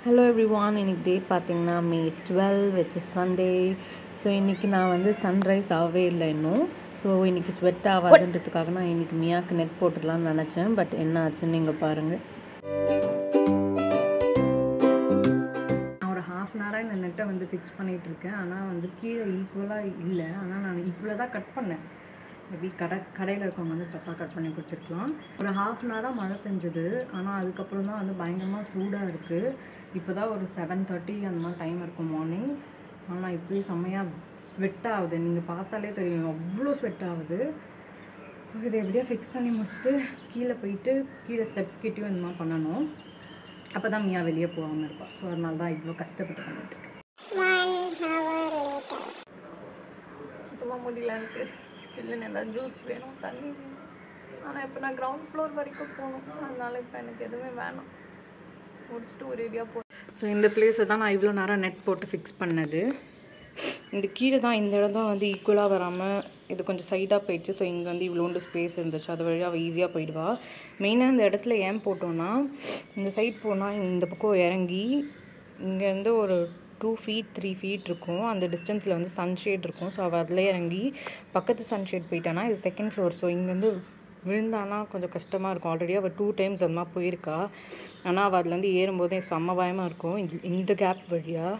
Hello everyone, இன்னைக்கு date பார்த்தீங்கன்னா May 12 விட்ஸ் Sunday. So இன்றைக்கி நான் வந்து சன்ரைஸ் ஆகவே இல்லை இன்னும். ஸோ இன்றைக்கி ஸ்வெட் ஆகாதுன்றதுக்காக நான் இன்றைக்கி மியாவுக்கு நெட் போட்டுடலான்னு நினச்சேன். பட் என்ன ஆச்சுன்னு நீங்கள் பாருங்கள். நான் ஒரு ½ அன் ஹவராக இந்த நெட்டை வந்து ஃபிக்ஸ் பண்ணிகிட்ருக்கேன். ஆனால் வந்து கீழே ஈக்குவலாக இல்லை. ஆனால் நான் ஈக்குவலாக தான் கட் பண்ணேன். மேபி கடையில் இருக்கவங்க வந்து தப்பாக கட் பண்ணி கொடுத்துருக்கலாம். ஒரு ½ அன் ஹவராக மழை பெஞ்சுது. ஆனால் அதுக்கப்புறம் தான் வந்து பயங்கரமாக சூடாக இருக்குது. இப்போ தான் ஒரு 7:30 அந்த மாதிரி டைம் இருக்கும் மார்னிங். ஆனால் இப்போயே செம்மையாக ஸ்வெட் ஆகுது. நீங்கள் பார்த்தாலே தெரியும் அவ்வளோ ஸ்வெட் ஆகுது. ஸோ இதை எப்படியா ஃபிக்ஸ் பண்ணி முடிச்சுட்டு கீழே போயிட்டு கீழே ஸ்டெப்ஸ் கிட்டேயும் இந்த மாதிரி பண்ணணும். அப்போ தான் மியா வெளியே போகாமல் இருப்பாள். ஸோ அதனால தான் இவ்வளோ கஷ்டப்பட்டு பண்ணிட்டுருக்கேன். சுத்தமாக முடியல எனக்கு. சில்லுன்னு ஏதாவது ஜூஸ் வேணும், தண்ணி வேணும். ஆனால் இப்போ நான் கிரவுண்ட் ஃப்ளோர் வரைக்கும் போகணும். அதனால இப்போ எனக்கு எதுவுமே வேணாம். முடிச்சுட்டு ஒரு ஏரியா போ. ஸோ இந்த பிளேஸை தான் நான் இவ்வளோ நேரம் நெட் போட்டு ஃபிக்ஸ் பண்ணது. இந்த கீழே தான் இந்த இடம் தான் வந்து ஈக்குவலாக வராமல் இது கொஞ்சம் சைடாக போயிடுச்சு. ஸோ இங்கே வந்து இவ்வளோண்டு ஸ்பேஸ் இருந்துச்சு. அது வழியாக அவள் ஈஸியாக போயிடுவா. மெயினாக இந்த இடத்துல ஏன் போட்டோன்னா, இந்த சைட் போனால் இந்த பக்கம் இறங்கி இங்கேருந்து ஒரு 2 feet 3 feet இருக்கும். அந்த டிஸ்டன்ஸில் வந்து சன்ஷேட் இருக்கும். ஸோ அவள் அதில் இறங்கி பக்கத்து சன்ஷேட் போயிட்டானா இது 2nd floor. ஸோ இங்கேருந்து விழுந்தானா கொஞ்சம் கஷ்டமாக இருக்கும். ஆல்ரெடி அவள் 2 times அந்த மாதிரி போயிருக்கா. ஆனால் அவள் அதுலேருந்து ஏறும்போதே செம்ம பயமாக இருக்கும். இந்த கேப் வழியாக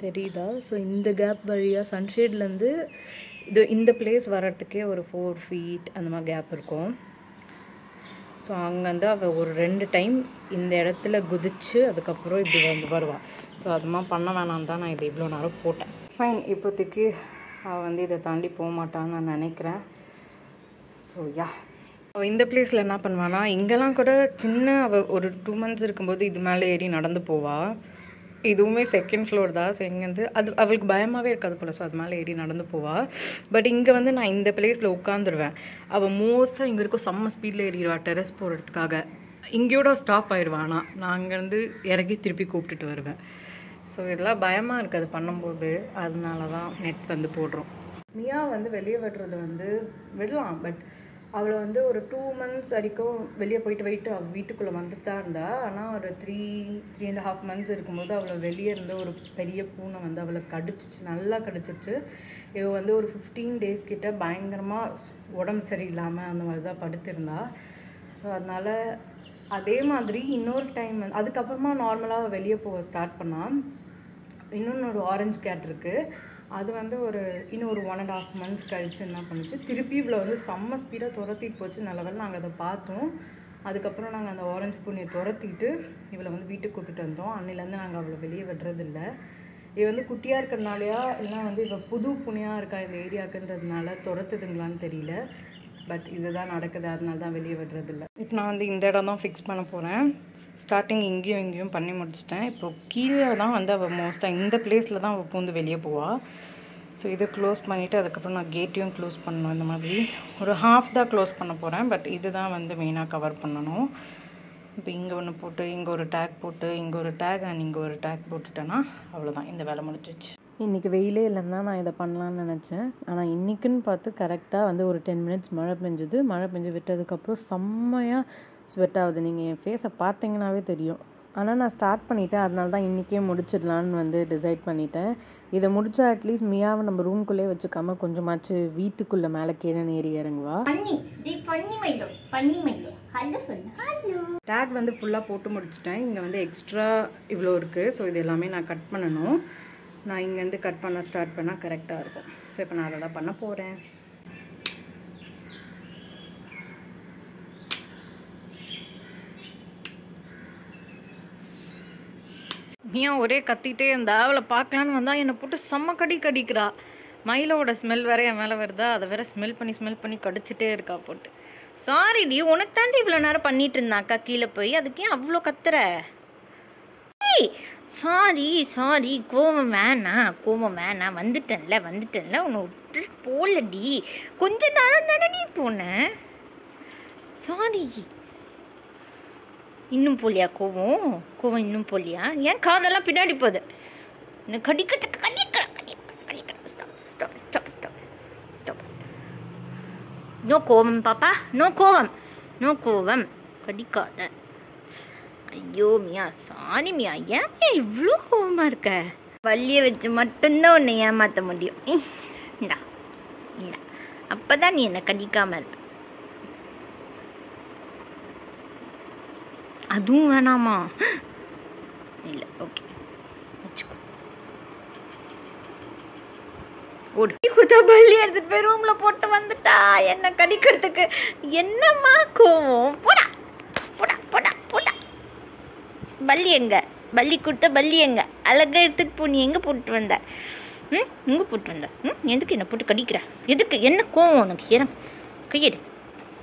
தெரியுதா? ஸோ இந்த கேப் வழியாக சன்ஷேட்லேருந்து இந்த பிளேஸ் வர்றதுக்கே ஒரு 4 feet அந்த மாதிரி கேப் இருக்கும். ஸோ அங்கேருந்து அவள் ஒரு 2 time இந்த இடத்துல குதிச்சு அதுக்கப்புறம் இப்படி வந்து வருவாள். ஸோ அதுமாதிரி பண்ண வேணாம் தான் நான் இதை இவ்வளோ நேரம் போட்டேன். ஃபைன், இப்போதைக்கு அவள் வந்து இதை தாண்டி போக மாட்டான்னு நான் நினைக்கிறேன். ஸோ அவள் இந்த பிளேஸில் என்ன பண்ணுவான்னா, இங்கெல்லாம் கூட சின்ன அவள் ஒரு 2 months இருக்கும்போது இது மேலே ஏறி நடந்து போவாள். இதுவுமே 2nd floor தான். ஸோ இங்கேருந்து அது அவளுக்கு பயமாகவே இருக்காது போல். ஸோ அது மேலே ஏறி நடந்து போவாள். பட் இங்கே வந்து நான் இந்த பிளேஸில் உட்காந்துருவேன். அவள் மோஸ்ட்டாக இங்கே இருக்கும் செம்ம ஸ்பீடில் ஏறிடுவாள் டெரஸ் போகிறதுக்காக. இங்கேயோட ஸ்டாப் ஆயிடுவான். ஆனால் நான் அங்கேருந்து இறங்கி திருப்பி கூப்பிட்டுட்டு வருவேன். ஸோ இதெல்லாம் பயமாக இருக்குது அது பண்ணும்போது. அதனால தான் நெட் வந்து போடுறோம். மியா வந்து வெளியே விடுறது வந்து விடலாம். பட் அவளை வந்து ஒரு 2 months வரைக்கும் வெளியே போயிட்டு அவள் வீட்டுக்குள்ளே வந்துட்டு தான் இருந்தா. ஆனால் ஒரு 3.5 months இருக்கும்போது அவளை வெளியே இருந்து ஒரு பெரிய பூனை வந்து அவளை கடிச்சிச்சு, நல்லா கடிச்சிச்சு. இவள் வந்து ஒரு 15 days கிட்ட பயங்கரமாக உடம்பு சரியில்லாமல் அந்த மாதிரி தான் படுத்திருந்தா. ஸோ அதனால் அதே மாதிரி இன்னொரு டைம் அதுக்கப்புறமா நார்மலாக வெளியே போக ஸ்டார்ட் பண்ணால் இன்னொன்று ஒரு ஆரஞ்சு கேட் இருக்குது. அது வந்து இன்னும் ஒரு 1.5 months கழிச்சு என்ன பண்ணுச்சு, திருப்பி இவ்வளோ வந்து செம்ம ஸ்பீடாக துரத்திட்டு போச்சு. நல்லவேளை நாங்கள் அதை பார்த்தோம். அதுக்கப்புறம் நாங்கள் அந்த ஆரஞ்சு பூனையை துரத்திட்டு இவளை வந்து வீட்டுக்கு கூப்பிட்டு வந்தோம். அன்னிலேருந்து நாங்கள் அவளை வெளியே விடுறதில்லை. இது வந்து குட்டியாக இருக்கிறதுனாலையா இல்லைனா வந்து இவள் புது பூனையாக இருக்கா இந்த ஏரியாவுக்குன்றதுனால துரத்துதுங்களான்னு தெரியல. பட் இதுதான் நடக்குது. அதனால தான் வெளியே விடுறதில்லை. இப்போ நான் வந்து இந்த இடம் தான் ஃபிக்ஸ் பண்ண போகிறேன். ஸ்டார்டிங் இங்கேயும் பண்ணி முடிச்சிட்டேன். இப்போ கீழே தான் வந்து அவள் மோஸ்ட்டாக இந்த பிளேஸில் தான் அவள் பூந்து வெளியே போவாள். ஸோ இதை க்ளோஸ் பண்ணிவிட்டு அதுக்கப்புறம் நான் கேட்டையும் க்ளோஸ் பண்ணணும். இந்த மாதிரி ஒரு ½ தான் க்ளோஸ் பண்ண போகிறேன். பட் இது தான் வந்து மெயினாக கவர் பண்ணணும். இப்போ இங்கே ஒன்று போட்டு இங்கே ஒரு டேக் போட்டு இங்கே ஒரு டேக் அண்ட் இங்கே ஒரு டேக் போட்டுட்டேன்னா அவ்வளோதான், இந்த வேலை முடிஞ்சிச்சு. இன்றைக்கி வெயிலே இல்லைன்னு தான் நான் இதை பண்ணலான்னு நினச்சேன். ஆனால் இன்றைக்குன்னு பார்த்து கரெக்டாக வந்து ஒரு 10 minutes மழை பெஞ்சுது. மழை பெஞ்சு விட்டதுக்கப்புறம் செம்மையாக ஸ்வெட் ஆகுது. நீங்கள் என் ஃபேஸை பார்த்தீங்கன்னாவே தெரியும். ஆனால் நான் ஸ்டார்ட் பண்ணிட்டேன். அதனால தான் இன்றைக்கே முடிச்சிடலான்னு வந்து டிசைட் பண்ணிட்டேன். இதை முடித்தா அட்லீஸ்ட் மியாவை நம்ம ரூம்குள்ளே வச்சுக்காம கொஞ்சமாச்சு வீட்டுக்குள்ளே மேலே கீழே ஏறி இறங்குவா. டேக் வந்து ஃபுல்லாக போட்டு முடிச்சிட்டேன். இங்கே வந்து எக்ஸ்ட்ரா இவ்வளோ இருக்குது. ஸோ இது எல்லாமே நான் கட் பண்ணணும். நான் இங்கேருந்து கட் பண்ண ஸ்டார்ட் பண்ணால் கரெக்டாக இருக்கும். ஸோ இப்போ நான் அதை தான் பண்ண போகிறேன். மியா ஒரே கத்திட்டே இருந்தா. அவளை பார்க்கலான்னு வந்தால் என்னை போட்டு செம்ம கடிக்கிறா. மயிலோட ஸ்மெல் வேற என் மேலே வருதா. அதை வேற ஸ்மெல் பண்ணி கடிச்சிட்டே இருக்கா போட்டு. சாரிடி, உனக்கு தாண்டி இவ்வளோ நேரம் பண்ணிட்டு இருந்தாக்கா கீழே போய். அதுக்கு ஏன் அவ்வளோ கத்துற? சாரி கோவம் வேணாம். வந்துட்டேன்ல உன்னை விட்டு போலடி. கொஞ்ச நேரம் தானே நீ போன. சாரி. இன்னும் போலியா கோவம் இன்னும் போலியா? ஏன் காதெல்லாம் பின்னாடி போகுது? இன்னும் கடிக்கிறதுக்கு ஸ்டாப். நோ கோவம் பாப்பா, நோ கோவம் கடிக்காத. ஐயோ மியா, சாரி மியா, ஏன் இவ்வளோ கோவமாக இருக்க? வள்ளியை வச்சு மட்டும்தான் உன்னை ஏமாற்ற முடியும். இந்தா இந்தா, அப்போ தான் நீ என்னை கடிக்காமல் இருப்ப. அதுவும் வேணாமா? இல்லை, ஓகே வச்சுக்கோ. ஓடி கொடுத்தா பள்ளி எடுத்துட்டு போய் ரூம்ல போட்டு வந்துட்டா என்ன கடிக்கிறதுக்கு. என்னம்மா கோவம்? போடா போடா போடா போடா. பள்ளி எங்க? பள்ளி கொடுத்த பள்ளி எங்க? அழகாக எடுத்துட்டு போ. நீ எங்கே போட்டு வந்த? எங்கே போட்டு வந்த? எதுக்கு என்னை போட்டு கடிக்கிற? எதுக்கு? என்ன கோவம் உனக்கு? கையெடு,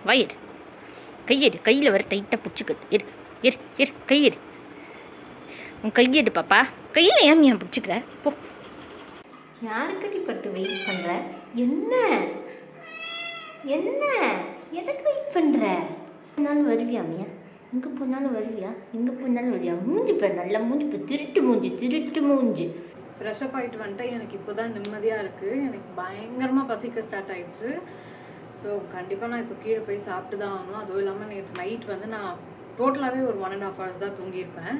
வாயெடு, கையெடு. கையில் வர டைட்டாக பிடிச்சிக்கிறது. எரு கையெடு. உன் கையெடு பாப்பா. கையில் ஏன் பிடிச்சிக்கிற? போ. யாருக்கடி பட்டு வெயிட் பண்ணுற? என்ன என்ன எதுக்கு வெயிட் பண்ணுற? போனாலும் வருவியா மியா? எங்கே போனாலும் வருவியா? எங்கே போனாலும் வருவியா? மூஞ்சி பேர் நல்லா மூஞ்சி பேர், திருட்டு மூஞ்சி. ஃப்ரெஷ்அப் ஆகிட்டு வந்துட்டு எனக்கு இப்போ தான் நிம்மதியாக இருக்குது. எனக்கு பயங்கரமாக பசிக்க ஸ்டார்ட் ஆகிடுச்சு. ஸோ கண்டிப்பாக நான் இப்போ கீழே போய் சாப்பிட்டு தான் ஆகணும். அதுவும் இல்லாமல் நேற்று நைட் வந்து நான் டோட்டலாகவே ஒரு 1.5 hours தான் தூங்கியிருப்பேன்.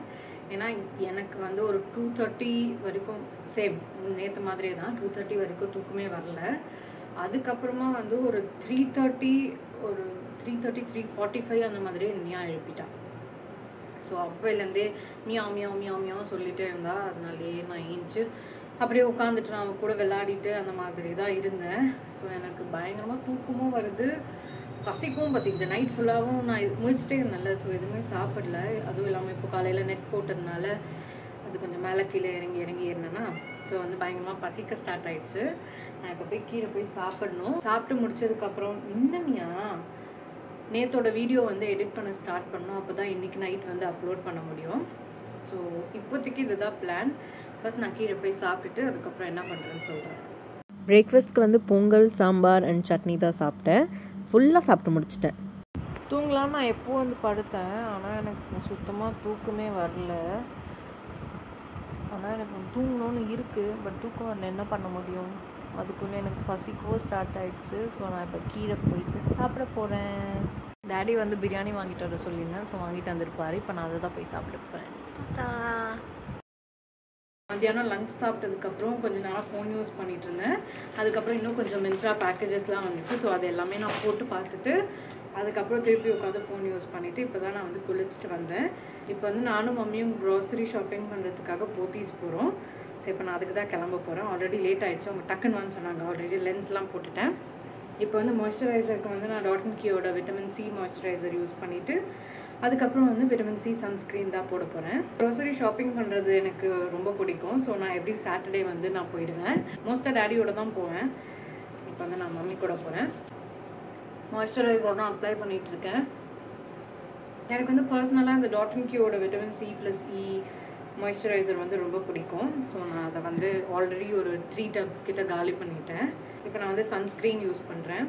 ஏன்னா எனக்கு வந்து ஒரு 2:30 வரைக்கும் சேம் நேற்று மாதிரியே தான் 2:30 வரைக்கும் தூக்கமே வரல. அதுக்கப்புறமா வந்து ஒரு 3:45 அந்த மாதிரியே மியா எழுப்பிட்டா. ஸோ அப்போலேருந்தே மியாவும் சொல்லிகிட்டே இருந்தா. அதனாலேயே நான் ஏஞ்சி அப்படியே உட்காந்துட்டு நான் கூட விளையாடிட்டு அந்த மாதிரி தான் இருந்தேன். ஸோ எனக்கு பயங்கரமாக தூக்கமும் வருது, பசிக்குது. நைட் ஃபுல்லாகவும் நான் முழிச்சிட்டே இருந்தேன்ல, ஸோ எதுவுமே சாப்பிடல. அதுவும் இல்லாமல் இப்போ காலையில் நெட் போட்டதுனால அது கொஞ்சம் மேலே கீழே இறங்கி ஏறினேன்னா ஸோ வந்து பயங்கரமாக பசிக்க ஸ்டார்ட் ஆகிடுச்சு. நான் இப்போ போய் கீழே போய் சாப்பிடணும். சாப்பிட்டு முடிச்சதுக்கப்புறம் இன்னமியா நேற்றோட வீடியோ வந்து எடிட் பண்ண ஸ்டார்ட் பண்ணோம். அப்போ தான் இன்றைக்கி நைட் வந்து அப்லோட் பண்ண முடியும். ஸோ இப்போதைக்கு இதுதான் பிளான். ஃபர்ஸ்ட் நான் கீழே போய் சாப்பிட்டுட்டு அதுக்கப்புறம் என்ன பண்ணுறேன்னு சொல்கிறேன். பிரேக்ஃபாஸ்ட்க்கு வந்து பொங்கல், சாம்பார் அண்ட் சட்னி தான் சாப்பிட்டேன். ஃபுல்லாக சாப்பிட்டு முடிச்சிட்டேன். தூங்கலாம் நான் எப்போ வந்து படுத்தேன். ஆனால் எனக்கு சுத்தமாக தூக்கமே வரல. ஆனால் எனக்கு தூங்கணும்னு இருக்குது, பட் தூக்கம் வரல. என்ன பண்ண முடியும்? அதுக்குள்ளே எனக்கு பசிக்கவும் ஸ்டார்ட் ஆகிடுச்சு. ஸோ நான் இப்போ கீழே போயிட்டு சாப்பிட போகிறேன். டேடி வந்து பிரியாணி வாங்கிட்டு வர சொல்லியிருந்தேன். ஸோ வாங்கிட்டு வந்திருப்பாரு. இப்போ நான் அதை தான் போய் சாப்பிட போகிறேன். மத்தியானம் லஞ்ச் சாப்பிட்டதுக்கப்புறம் கொஞ்சம் நேரம் ஃபோன் யூஸ் பண்ணிகிட்டு இருந்தேன். அதுக்கப்புறம் இன்னும் கொஞ்சம் மிந்த்ரா பேக்கேஜஸ்லாம் வந்துச்சு. ஸோ அது எல்லாமே நான் போட்டு பார்த்துட்டு அதுக்கப்புறம் திருப்பி உட்காந்து ஃபோன் யூஸ் பண்ணிவிட்டு இப்போ தான் நான் வந்து குளிச்சுட்டு வந்தேன். இப்போ வந்து நானும் மம்மியும் க்ரோசரி ஷாப்பிங் பண்ணுறதுக்காக போத்தீஸ் போகிறோம். ஸோ இப்போ நான் அதுக்கு தான் கிளம்ப போகிறேன். ஆல்ரெடி லேட் ஆகிடுச்சு. அவங்க டக்குன்னு வான்னு சொன்னாங்க. ஆல்ரெடி லென்ஸ்லாம் போட்டுட்டேன். இப்போ வந்து மாய்ஸ்சரைசருக்கு வந்து நான் டாட் அண்ட் கீயோட விட்டமின் சி மாய்ஸ்சரைசர் யூஸ் பண்ணிவிட்டு அதுக்கப்புறம் வந்து விட்டமின் சி சன்ஸ்க்ரீன் தான் போட போகிறேன். க்ரோசரி ஷாப்பிங் பண்ணுறது எனக்கு ரொம்ப பிடிக்கும். ஸோ நான் எவ்ரி சாட்டர்டே வந்து நான் போயிடுவேன். மோஸ்ட்டாக டேடியோட தான் போவேன். இப்போ வந்து நான் மம்மி கூட போகிறேன். மாய்ஸ்சரைசர் தான் அப்ளை பண்ணிகிட்ருக்கேன். எனக்கு வந்து பர்சனலாக இந்த டாட் அண்ட் கீயோட vitamin C plus E moisturiser வந்து ரொம்ப பிடிக்கும். ஸோ நான் அதை வந்து ஆல்ரெடி ஒரு 3 tubs கிட்ட காலி பண்ணிட்டேன். இப்போ நான் வந்து சன்ஸ்க்ரீன் யூஸ் பண்ணுறேன்.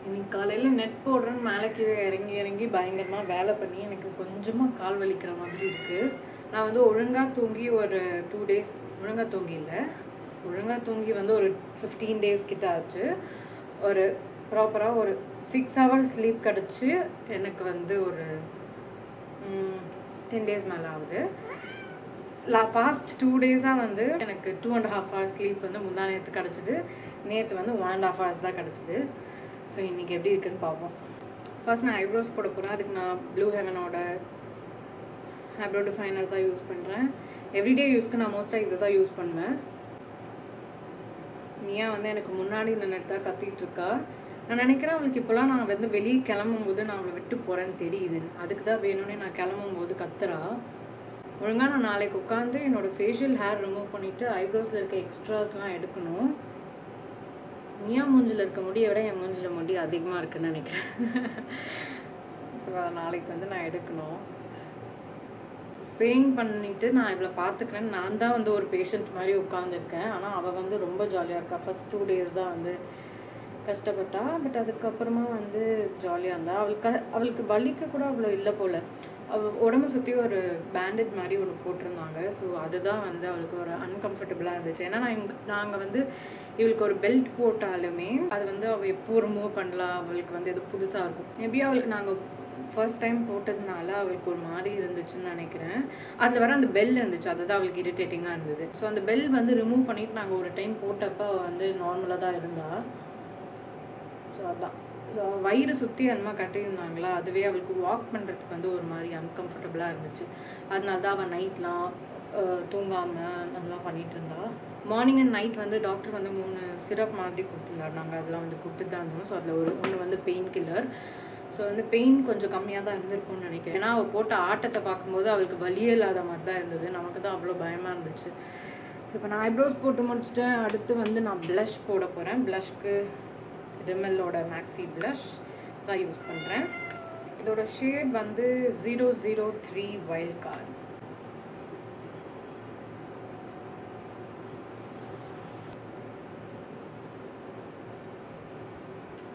இன்னைக்கு காலையில் நெட் போடுறேன்னு மேலே கீழே இறங்கி பயங்கரமாக வேலை பண்ணி எனக்கு கொஞ்சமாக கால் வலிக்கிற மாதிரி இருக்குது. நான் வந்து ஒழுங்காக தூங்கி ஒரு 2 days ஒழுங்காக தூங்கி வந்து ஒரு 15 days கிட்ட ஆச்சு. ஒரு ப்ராப்பராக ஒரு 6 hours ஸ்லீப் கிடச்சி எனக்கு வந்து ஒரு 10 days மேலே ஆகுது. பாஸ்ட் 2 days வந்து எனக்கு 2.5 hours ஸ்லீப் வந்து முந்தா நேற்று கிடச்சிது. நேற்று வந்து 1.5 hours தான் கிடச்சிது. ஸோ இன்றைக்கி எப்படி இருக்குன்னு பார்ப்போம். ஃபர்ஸ்ட் நான் ஐப்ரோஸ் போட போகிறேன். அதுக்கு நான் ப்ளூ ஹெவனோட ஐப்ரோ டிஃபைனர் தான் யூஸ் பண்ணுறேன். எவ்ரிடே யூஸ்க்கு நான் மோஸ்ட்டாக இதை தான் யூஸ் பண்ணுவேன். மியா வந்து எனக்கு முன்னாடி நின்றுட்டு தான் கத்திட்டு இருக்கா. நான் நினைக்கிறேன் அவளுக்கு இப்போலாம் நான் வந்து வெளியே கிளம்பும்போது நான் அவளை விட்டு போகிறேன்னு தெரியுது. அதுக்கு தான் வேணும்னே நான் கிளம்பும்போது கத்துறா. ஒழுங்காக நான் நாளைக்கு உட்காந்து என்னோடய ஃபேஷியல் ஹேர் ரிமூவ் பண்ணிவிட்டு ஐப்ரோஸில் இருக்க எக்ஸ்ட்ராஸ்லாம் எடுக்கணும். மியா மூஞ்சில் இருக்க முடியை விட என் மூஞ்சில் முடி அதிகமாக இருக்குன்னு நினைக்கிறேன். ஸோ நாளைக்கு வந்து நான் எடுக்கணும். ஸ்ப்ரேயிங் பண்ணிவிட்டு நான் இவ்வளோ பார்த்துக்கிறேன். நான் தான் வந்து ஒரு பேஷண்ட் மாதிரி உட்காந்துருக்கேன். ஆனால் அவள் வந்து ரொம்ப ஜாலியாக இருக்கா. ஃபர்ஸ்ட் 2 days தான் வந்து கஷ்டப்பட்டா. பட் அதுக்கப்புறமா வந்து ஜாலியாக இருந்தா. அவளுக்கு வலிக்க கூட அவ்வளோ இல்லை போல். உடம்பு சுற்றி ஒரு பேண்டேஜ் மாதிரி ஒன்று போட்டிருந்தாங்க. ஸோ அதுதான் வந்து அவளுக்கு ஒரு அன்கம்ஃபர்டபுளாக இருந்துச்சு. ஏன்னா நாங்கள் வந்து இவளுக்கு ஒரு பெல்ட் போட்டாலுமே அது வந்து அவள் எப்போ ரிமூவ் பண்ணலாம், அவளுக்கு வந்து எது புதுசாக இருக்கும். மேபி அவளுக்கு நாங்கள் ஃபர்ஸ்ட் டைம் போட்டதுனால அவளுக்கு ஒரு மாதிரி இருந்துச்சுன்னு நினைக்கிறேன். அதில் வர அந்த பெல் இருந்துச்சு, அதுதான் அவளுக்கு இரிட்டேட்டிங்காக இருந்தது. ஸோ அந்த பெல் வந்து ரிமூவ் பண்ணிவிட்டு நாங்கள் ஒரு டைம் போட்டப்போ வந்து நார்மலாக தான் இருந்தா. ஸோ அதான் வயிறு சுற்றி அந்த மாதிரி கட்டியிருந்தாங்களா, அதுவே அவளுக்கு வாக் பண்ணுறதுக்கு வந்து ஒரு மாதிரி அன்கம்ஃபர்டபுளாக இருந்துச்சு. அதனால தான் அவள் நைட்லாம் தூங்காமல் அதெல்லாம் பண்ணிகிட்டு இருந்தா. மார்னிங் அண்ட் நைட் வந்து டாக்டர் வந்து 3 சிரப் மாதிரி கொடுத்துருந்தாரு. நாங்கள் அதெல்லாம் வந்து கொடுத்துட்டு தான் இருந்தோம். ஸோ அதில் ஒன்று வந்து பெயின் கில்லர். ஸோ வந்து பெயின் கொஞ்சம் கம்மியாக தான் இருந்திருக்கும்னு நினைக்கிறேன். ஏன்னா அவள் போட்ட ஆட்டத்தை பார்க்கும்போது அவளுக்கு வலியே இல்லாத மாதிரி தான் இருந்தது. நமக்கு தான் அவ்வளோ பயமாக இருந்துச்சு. இப்போ நான் ஐப்ரோஸ் போட்டு முடிச்சுட்டேன். அடுத்து வந்து நான் ப்ளஷ் போட போகிறேன். ப்ளஷ்க்கு ரிமெல்லோட மேக்ஸி ப்ளஷ் தான் யூஸ் பண்ணுறேன். இதோட ஷேட் வந்து 003 வைல்ட் கார்டு.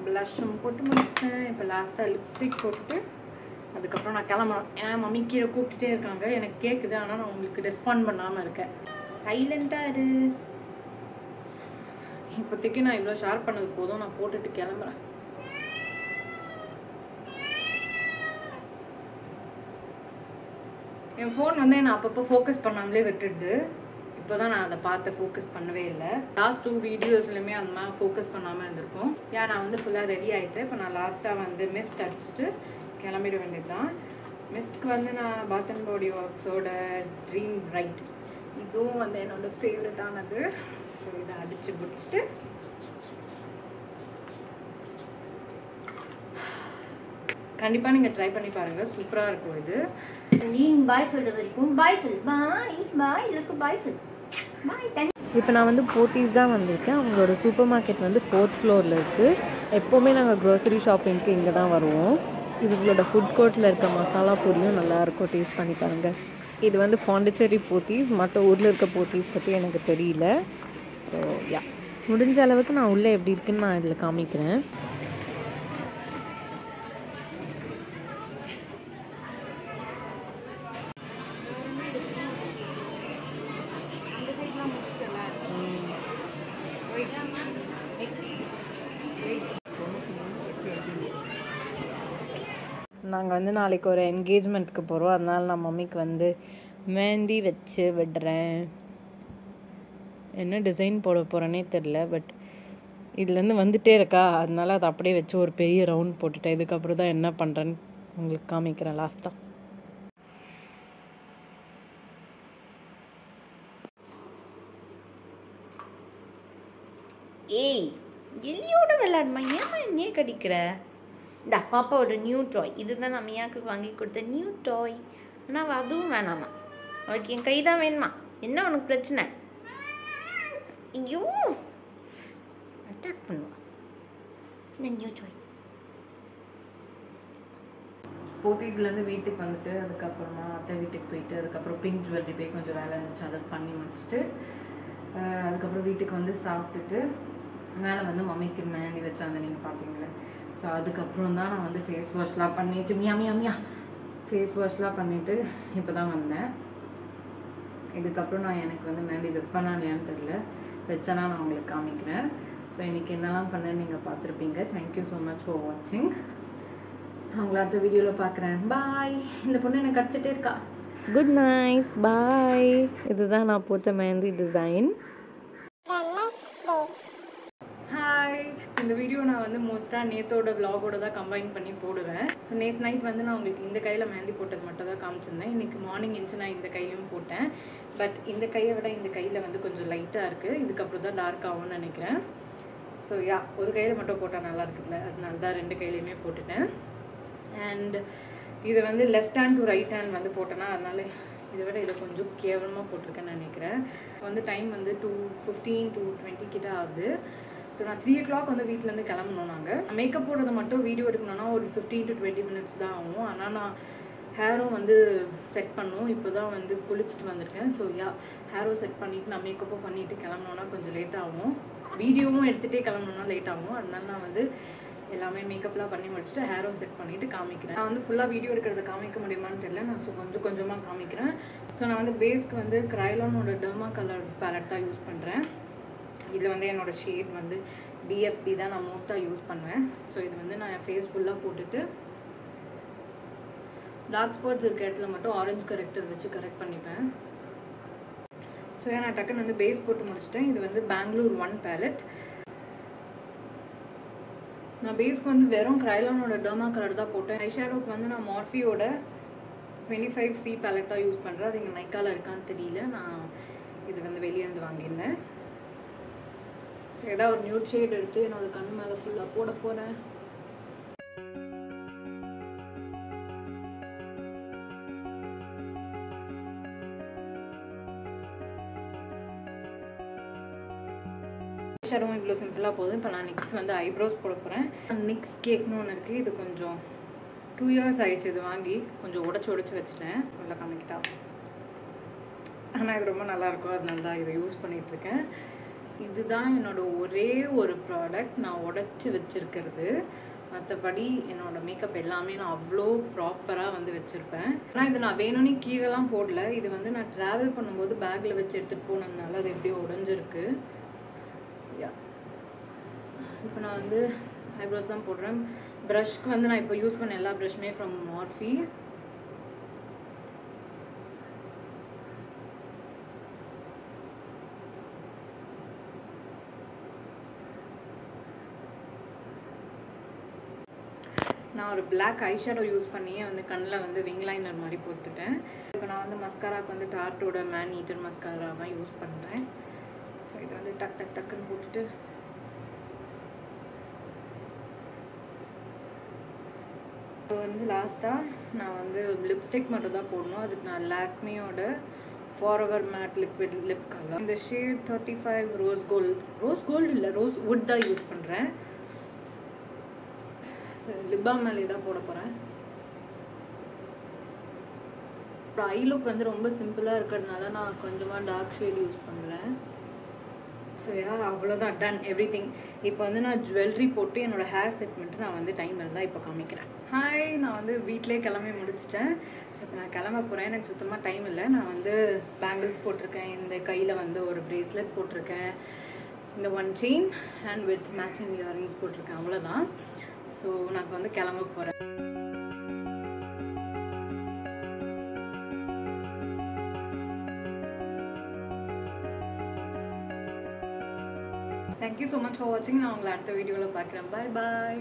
ப்ளஷ்ஷும் போட்டு முடிச்சிட்டேன். இப்போ லாஸ்ட்டாக லிப்ஸ்டிக் போட்டுட்டு அதுக்கப்புறம் நான் கிளம்பணும். ஏன் மம்மி கீழே கூப்பிட்டுட்டே இருக்காங்க, எனக்கு கேட்குது. ஆனால் நான் உங்களுக்கு ரெஸ்பாண்ட் பண்ணாமல் இருக்கேன். சைலண்ட்டாக இரு. இப்போதைக்கு நான் இவ்வளோ ஷேர் பண்ணது போதும். நான் போட்டுட்டு கிளம்புறேன். என் ஃபோன் வந்து நான் அப்பப்போ ஃபோக்கஸ் பண்ணாமலே விட்டுடுது. இப்போ தான் நான் அதை பார்த்து ஃபோக்கஸ் பண்ணவே இல்லை. லாஸ்ட் 2 வீடியோஸ்லையுமே அந்த மாதிரி ஃபோக்கஸ் பண்ணாமல் இருந்திருக்கும். நான் வந்து ஃபுல்லாக ரெடி ஆகிட்டேன். இப்போ நான் லாஸ்ட்டாக வந்து மிஸ்ட் அடிச்சுட்டு கிளம்பிட வேண்டியது தான். மிஸ்ட்க்கு வந்து நான் பாத் அண்ட் பாடி ஒர்க்ஸோட ட்ரீம் பிரைட், இதுவும் வந்து என்னோட ஃபேவரட்டானது. ஸோ இதை அடித்து முடிச்சுட்டு கண்டிப்பாக நீங்கள் ட்ரை பண்ணி பாருங்கள். சூப்பராக இருக்கும் இது. நீங்கள் பாய் சொல்கிற வரைக்கும் பாய் சொல். பாய் இதுக்கு பாய் சொல். பாய். இப்போ நான் வந்து போத்தீஸ் தான் வந்திருக்கேன். அவங்களோட சூப்பர் மார்க்கெட் வந்து 4th ஃப்ளோரில் இருக்குது. எப்போவுமே நாங்கள் க்ரோசரி ஷாப்பிங்க்கு இங்கே தான் வருவோம். இவங்களோட ஃபுட் கோர்ட்டில் இருக்க மசாலா பூரியும் நல்லாயிருக்கும், டேஸ்ட் பண்ணி பாருங்கள். இது வந்து பாண்டிச்சேரி போத்தீஸ். மற்ற ஊரில் இருக்க போத்தீஸ் பற்றி எனக்கு தெரியல. ஸோ முடிஞ்ச அளவுக்கு நான் உள்ளே எப்படி இருக்குன்னு நான் இதில் காமிக்கிறேன். நாங்கள் வந்து நாளைக்கு ஒரு என்கேஜ்மெண்ட்டுக்கு போகிறோம். அதனால் நான் மம்மிக்கு வந்து மெஹந்தி வச்சு விடுறேன். என்ன டிசைன் போட போகிறேன்னே தெரில. பட் இதுலேருந்து வந்துகிட்டே இருக்கா, அதனால அதை அப்படியே வச்சு ஒரு பெரிய ரவுண்ட் போட்டுட்டேன். இதுக்கப்புறம் தான் என்ன பண்ணுறேன்னு உங்களுக்கு காமிக்கிறேன் லாஸ்ட்டாக. ஏய், எல்லியோட விளையாடுமா? ஏன் என்னையே கடிக்கிற? இந்த பாப்பாவோட நியூ டாய், இதுதான் நான் மியாவுக்கு வாங்கி கொடுத்த நியூ டாய். ஆனால் அதுவும் வேணாமா, அவளுக்கு என் கை தான் வேணுமா? என்ன உனக்கு பிரச்சனை? ஐயோ, அட்டாக் பண்ணுவா இந்த நியூ டாய். போத்தீஸ்லேருந்து வீட்டுக்கு வந்துட்டு அதுக்கப்புறமா அத்தை வீட்டுக்கு போயிட்டு அதுக்கப்புறம் பிங்க் ஜுவல்லரி போய் கொஞ்சம் வேலை இருந்துச்சு, அதை பண்ணி முடிச்சுட்டு அதுக்கப்புறம் வீட்டுக்கு வந்து சாப்பிட்டுட்டு மேலே வந்து மம்மிக்கு மெஹந்தி வச்சாங்க, நீங்கள் பார்த்தீங்களே. ஸோ அதுக்கப்புறம் தான் நான் வந்து ஃபேஸ் வாஷ்லாம் பண்ணிவிட்டு மியா ஃபேஸ் வாஷ்லாம் பண்ணிவிட்டு இப்போ தான் வந்தேன். இதுக்கப்புறம் நான் எனக்கு வந்து மெஹந்தி வைப்பேனா இல்லையான்னு தெரியல, வச்சேன்னா நான் உங்களுக்கு காமிக்கிறேன். ஸோ இன்றைக்கி என்னெல்லாம் பண்ணேன்னு நீங்கள் பார்த்துருப்பீங்க. தேங்க்யூ ஸோ மச் ஃபார் வாட்சிங். நான் உங்களை அடுத்த வீடியோவில் பார்க்குறேன். பாய். இந்த பொண்ணு எனக்கு கிடச்சிட்டே இருக்கா. குட் நைட், பாய். இதுதான் நான் போட்ட மெஹந்தி டிசைன். ஹாய். இந்த வீடியோ நான் வந்து மோஸ்ட்டாக நேத்தோட விலாகோட தான் கம்பைன் பண்ணி போடுவேன். ஸோ நேற்று நைட் வந்து நான் உங்களுக்கு இந்த கையில் மெஹந்தி போட்டது மட்டும் தான் காமிச்சிருந்தேன். இன்றைக்கி மார்னிங் எழுந்து நான் இந்த கையிலையும் போட்டேன். பட் இந்த கையை விட இந்த கையில் வந்து கொஞ்சம் லைட்டாக இருக்குது. இதுக்கப்புறம் தான் டார்க் ஆகும்னு நினைக்கிறேன். ஸோ ஒரு கையில் மட்டும் போட்டால் நல்லா இருக்குல்ல, அதனால தான் 2 கையிலையுமே போட்டுட்டேன். அண்ட் இது வந்து left hand to right hand வந்து போட்டேன்னா, அதனால இதை விட இதை கொஞ்சம் கேவலமாக போட்டிருக்கேன்னு நினைக்கிறேன். வந்து டைம் வந்து 2:15 to 20 கிட்ட ஆகுது. ஸோ நான் 3 o'clock வந்து வீட்டிலேருந்து கிளம்பணும். நாங்கள் மேக்கப் போடுறது மட்டும் வீடியோ எடுக்கணும்னா ஒரு 15 to 20 minutes தான் ஆகும். ஆனால் நான் ஹேரும் வந்து செட் பண்ணும். இப்போ தான் வந்து குளிச்சுட்டு வந்திருக்கேன். ஸோ ஹேரும் செட் பண்ணிவிட்டு நான் மேக்கப்பும் பண்ணிவிட்டு கிளம்புனோன்னா கொஞ்சம் லேட் ஆகும். வீடியோவும் எடுத்துகிட்டே கிளம்புனோன்னா லேட் ஆகும். அதனால நான் வந்து எல்லாமே மேக்கப்லாம் பண்ணி முடிச்சுட்டு ஹேரும் செட் பண்ணிவிட்டு காமிக்கிறேன். நான் வந்து ஃபுல்லாக வீடியோ எடுக்கிறத காமிக்க முடியுமான்னு தெரியல. நான் கொஞ்சம் கொஞ்சமாக காமிக்கிறேன். ஸோ நான் வந்து பேஸ்க்கு வந்து கிரைலானோட டெர்மா கலர் பேலட் தான் யூஸ் பண்ணுறேன். இது வந்து என்னோடய ஷேட் வந்து DFD தான் நான் மோஸ்ட்டாக யூஸ் பண்ணுவேன். ஸோ இது வந்து நான் என் ஃபேஸ் ஃபுல்லாக போட்டுட்டு டார்க் ஸ்பாட்ஸ் இருக்க இடத்துல மட்டும் ஆரஞ்சு கரெக்டர் வச்சு கரெக்ட் பண்ணிப்பேன். ஸோ நான் டக்குன்னு வந்து பேஸ் போட்டு முடிச்சிட்டேன். இது வந்து பெங்களூர் 1 பேலட். நான் பேஸ்க்கு வந்து வெறும் கிரைலானோட டெர்மா கலர் தான் போட்டேன். ஐஷேடோக்கு வந்து நான் மார்ஃபியோட 25C பேலட் தான் யூஸ் பண்ணுறேன். அது இங்கே நைக்காவில் இருக்கான்னு தெரியல. நான் இது வந்து வெளியேருந்து வாங்கியிருந்தேன். ஸோ ஏதாவது ஒரு நியூட் ஷேட் எடுத்து என்னோடய கண் மேலே ஃபுல்லாக போட போகிறேன். ஷேடோவும் இவ்வளோ சிம்பிளாக போதும். இப்போ நான் நெக்ஸ்ட் வந்து ஐப்ரோஸ் போட போகிறேன். நிக்ஸ் கேக்னு ஒன்று இருக்குது. இது கொஞ்சம் 2 இயர்ஸ் ஆகிடுச்சு இது வாங்கி. கொஞ்சம் உடச்சி வச்சுட்டேன். நல்லா காமிக்கிட்டா. ஆனால் இது ரொம்ப நல்லாயிருக்கும். அதனால தான் இதை யூஸ் பண்ணிகிட்ருக்கேன். இதுதான் என்னோடய ஒரே ஒரு ப்ராடக்ட் நான் உடச்சி வச்சுருக்கிறது. மற்றபடி என்னோடய மேக்கப் எல்லாமே நான் அவ்வளோ ப்ராப்பராக வந்து வச்சுருப்பேன். ஆனால் இது நான் வேணும்னே கீழெல்லாம் போடல. இது வந்து நான் ட்ராவல் பண்ணும்போது பேக்கில் வச்சு எடுத்துகிட்டு போனதுனால அது எப்படியோ உடஞ்சிருக்கு. இப்போ நான் வந்து ஐப்ரோஸ் தான் போடுறேன். ப்ரஷ்க்கு வந்து நான் இப்போ யூஸ் பண்ண எல்லா ப்ரஷ்மே ஃப்ரம் மார்ஃபி. நான் ஒரு பிளாக் ஐஷேடோ யூஸ் பண்ணியே வந்து கண்ணில் வந்து விங் லைனர் மாதிரி போட்டுட்டேன். இப்போ நான் வந்து மஸ்காராக்கு வந்து டார்ட்டோட மேன் ஈட்டர் மஸ்காரா தான் யூஸ் பண்ணுறேன். ஸோ இதை வந்து டக்குன்னு போட்டுட்டு இப்போ வந்து லாஸ்ட்டாக நான் வந்து லிப்ஸ்டிக் மட்டும் தான் போடணும். அதுக்கு நான் லாக்மியோட forever matte liquid lip colour இந்த ஷேட் 35 ரோஸ் கோல்டு இல்லை ரோஸ் வுட் தான் யூஸ் பண்ணுறேன். சரி லிப் பாம் மேலே தான் போட போகிறேன். அப்புறம் ஐ லுக் வந்து ரொம்ப சிம்பிளாக இருக்கிறதுனால நான் கொஞ்சமாக டார்க் ஷேட் யூஸ் பண்ணுறேன். ஸோ அவ்வளோதான், டன் எவ்ரிதிங். இப்போ வந்து நான் ஜுவல்லரி போட்டு என்னோடய ஹேர் செட் பண்ணிட்டு நான் வந்து டைம் இருந்தால் இப்போ காமிக்கிறேன். ஹாய், நான் வந்து வீட்டிலே கிளம்பி முடிச்சிட்டேன். ஸோ இப்போ நான் கிளம்ப போகிறேன். எனக்கு சுத்தமாக டைம் இல்லை. நான் வந்து பேங்கிள்ஸ் போட்டிருக்கேன். இந்த கையில் வந்து ஒரு ப்ரேஸ்லெட் போட்டிருக்கேன். இந்த 1 chain and with matching earrings போட்டிருக்கேன். அவ்வளோதான். ஸோ நான் இப்போ வந்து கிளம்ப போகிறேன். Thank you so much for watching. நான் உங்களை அடுத்த வீடியோவில் பார்க்குறேன். Bye bye.